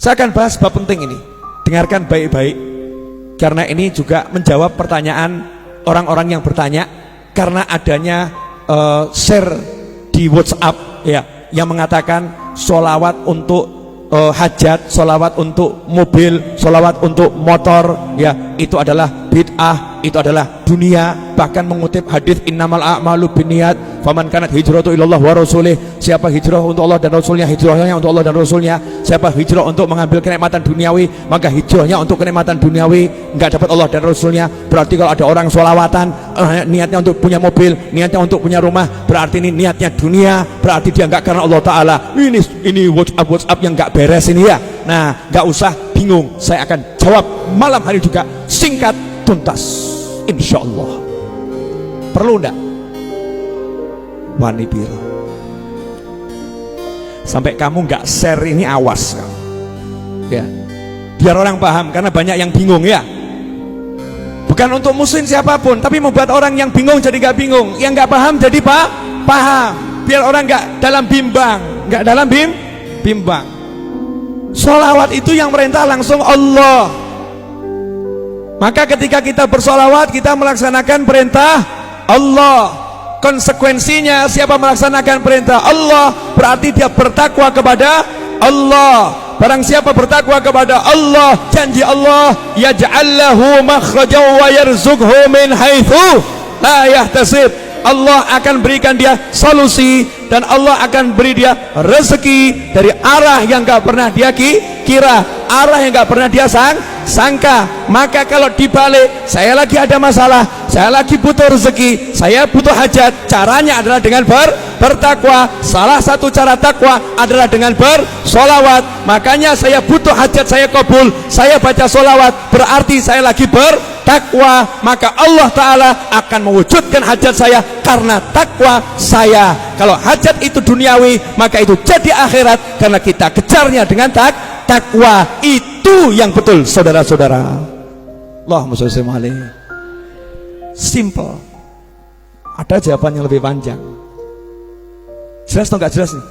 Saya akan bahas bab penting ini. Dengarkan baik-baik, karena ini juga menjawab pertanyaan orang-orang yang bertanya, karena adanya share di WhatsApp ya, yang mengatakan sholawat untuk hajat, sholawat untuk mobil, sholawat untuk motor ya, itu adalah bid'ah, itu adalah dunia. Bahkan mengutip hadis innamal a'malu binniyat faman kanat hijratu ilallah wa rasulih, siapa hijrah untuk Allah dan Rasulnya, hijrahnya untuk Allah dan Rasulnya. Siapa hijrah untuk mengambil kenikmatan duniawi, maka hijrahnya untuk kenikmatan duniawi, enggak dapat Allah dan Rasulnya. Berarti kalau ada orang sholawatan niatnya untuk punya mobil, niatnya untuk punya rumah, berarti ini niatnya dunia, berarti dia enggak karena Allah Ta'ala. Ini WhatsApp yang enggak beres ini ya. Nah, enggak usah bingung, saya akan jawab malam hari juga, singkat tuntas insyaallah. Perlu enggak? Wani biru. Sampai kamu enggak share ini, awas kamu. Ya. Biar orang paham, karena banyak yang bingung ya. Bukan untuk muslim siapapun, tapi membuat orang yang bingung jadi enggak bingung, yang enggak paham jadi paham. Biar orang enggak dalam bimbang, enggak dalam bimbang. Sholawat itu yang merintah langsung Allah. Maka ketika kita bersolawat, kita melaksanakan perintah Allah. Konsekuensinya, siapa melaksanakan perintah Allah, berarti dia bertakwa kepada Allah. Barang siapa bertakwa kepada Allah, janji Allah, yaj'al lahu makhrajan wa yarzuqhu min haitsu la yahtasib. Allah akan berikan dia solusi, dan Allah akan beri dia rezeki dari arah yang gak pernah dia kira, arah yang gak pernah dia sangka. Maka kalau dibalik, saya lagi ada masalah, saya lagi butuh rezeki, saya butuh hajat, caranya adalah dengan bertakwa. Salah satu cara takwa adalah dengan bersolawat. Makanya saya butuh hajat, saya kabul, saya baca solawat, berarti saya lagi bertakwa. Maka Allah Ta'ala akan mewujudkan hajat saya karena takwa saya. Kalau hajat itu duniawi, maka itu jadi akhirat, karena kita kejarnya dengan takwa. Itu yang betul, saudara-saudara. Allahumma sholli alaihi. Simple. Ada jawaban yang lebih panjang. Jelas atau enggak jelas nih?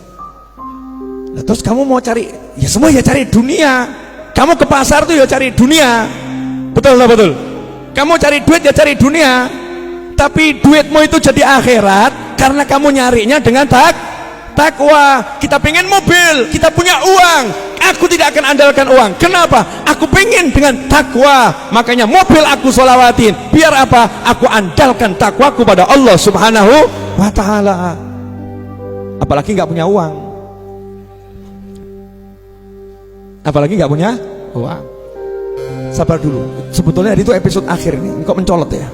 Nah, terus kamu mau cari, ya semua ya cari dunia. Kamu ke pasar tuh ya cari dunia. Betul atau betul? Kamu cari duit ya cari dunia. Tapi duitmu itu jadi akhirat karena kamu nyarinya dengan takwa. Kita pengen mobil, kita punya uang, aku tidak akan andalkan uang. Kenapa? Aku pengen dengan takwa, makanya mobil aku sholawatin. Biar apa? Aku andalkan takwaku pada Allah Subhanahu wa Ta'ala. Apalagi nggak punya uang, apalagi nggak punya uang. Sabar dulu, sebetulnya itu episode akhir ini. Kok mencolot ya?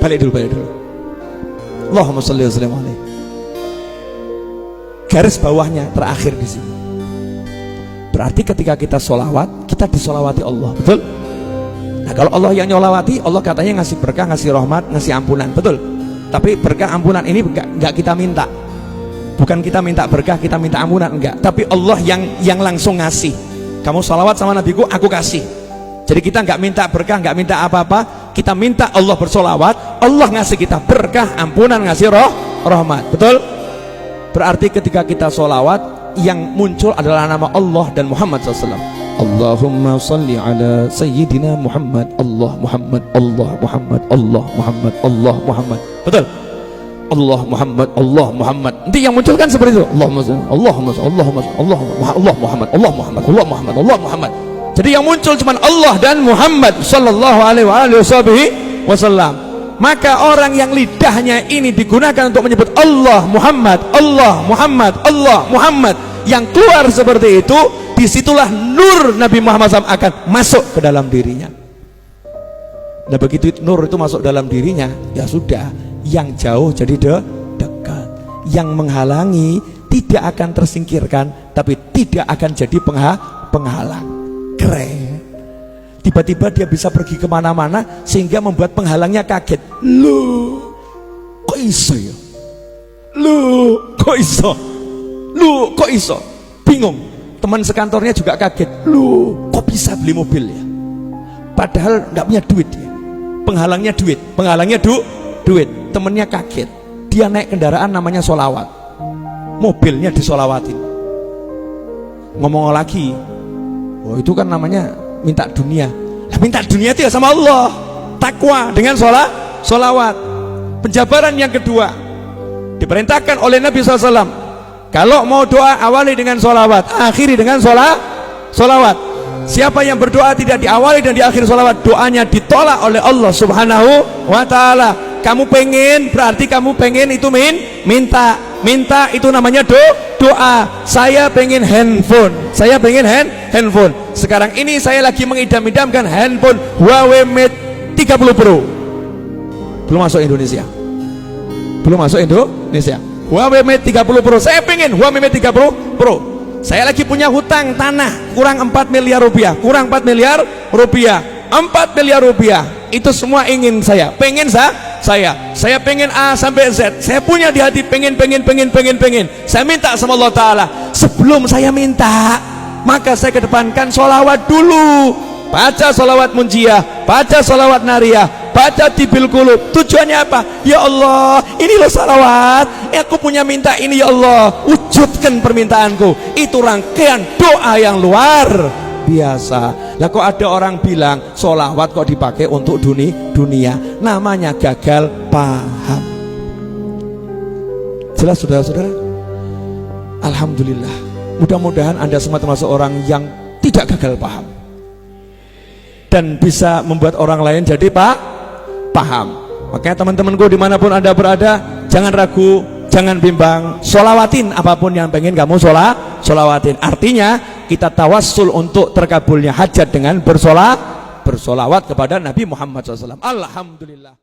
Balik dulu. Allahumma sholli wa sallim alaihi. Garis bawahnya terakhir di sini. Berarti ketika kita sholawat, kita disolawati Allah, betul? Nah, kalau Allah yang nyolawati, Allah katanya ngasih berkah, ngasih rahmat, ngasih ampunan, betul? Tapi berkah ampunan ini enggak kita minta. Bukan kita minta berkah, kita minta ampunan, enggak. Tapi Allah yang langsung ngasih. Kamu sholawat sama nabiku, aku kasih. Jadi kita enggak minta berkah, enggak minta apa-apa. Kita minta Allah bersolawat, Allah ngasih kita berkah, ampunan, ngasih rahmat, betul? Berarti ketika kita sholawat, yang muncul adalah nama Allah dan Muhammad SAW. Allahumma salli ala Sayyidina Muhammad. Allah Muhammad, Allah Muhammad, Allah Muhammad, Allah Muhammad. Betul? Allah Muhammad, Allah Muhammad. Nanti yang muncul kan seperti itu. Allahumma salli, Allahumma salli, Allahumma salli, Allah Muhammad, Allah Muhammad, Allah Muhammad, Allah Muhammad. Jadi yang muncul cuma Allah dan Muhammad sallallahu alaihi wasallam. Maka orang yang lidahnya ini digunakan untuk menyebut Allah Muhammad, Allah Muhammad, Allah Muhammad, yang keluar seperti itu, disitulah nur Nabi Muhammad SAW akan masuk ke dalam dirinya. Nah, begitu nur itu masuk dalam dirinya, ya sudah, yang jauh jadi dekat, yang menghalangi tidak akan tersingkirkan, tapi tidak akan jadi penghalang. Keren. Tiba-tiba dia bisa pergi kemana-mana sehingga membuat penghalangnya kaget. Loh, kok iso ya? Loh, kok iso? Loh, kok iso? Bingung. Teman sekantornya juga kaget. Loh, kok bisa beli mobil ya? Padahal nggak punya duit ya. Penghalangnya duit, duit. Temennya kaget. Dia naik kendaraan namanya sholawat. Mobilnya disolawatin. ngomong lagi, oh itu kan namanya minta dunia. Nah, minta dunia itu ya sama Allah. Takwa dengan sholawat. Penjabaran yang kedua diperintahkan oleh Nabi SAW, kalau mau doa awali dengan sholawat, akhiri dengan sholawat. Siapa yang berdoa tidak diawali dan diakhiri sholawat, doanya ditolak oleh Allah Subhanahu wa ta'ala. Kamu pengen, berarti kamu pengen itu minta itu namanya doa. Saya pengen handphone, sekarang ini saya lagi mengidam-idamkan handphone Huawei Mate 30 Pro. Belum masuk Indonesia. Huawei Mate 30 Pro. Saya pengen Huawei Mate 30 Pro. Saya lagi punya hutang tanah kurang 4 miliar rupiah. 4 miliar rupiah. Itu semua ingin saya. Saya pengen A sampai Z. Saya punya di hati pengen. Saya minta sama Allah Ta'ala. Sebelum saya minta, maka saya kedepankan sholawat dulu. Baca sholawat munjiah, baca sholawat nariyah, baca tibil qulub. Tujuannya apa? Ya Allah, ini loh sholawat, aku punya minta ini ya Allah, wujudkan permintaanku. Itu rangkaian doa yang luar biasa. Lah kok ada orang bilang sholawat kok dipakai untuk dunia, namanya gagal paham. Jelas saudara-saudara? Alhamdulillah, mudah-mudahan Anda semua termasuk orang yang tidak gagal paham dan bisa membuat orang lain jadi paham. Makanya teman-temanku dimanapun Anda berada, jangan ragu, jangan bimbang, sholawatin apapun yang pengen kamu sholawatin. Artinya kita tawassul untuk terkabulnya hajat dengan bersolawat kepada Nabi Muhammad SAW. Alhamdulillah.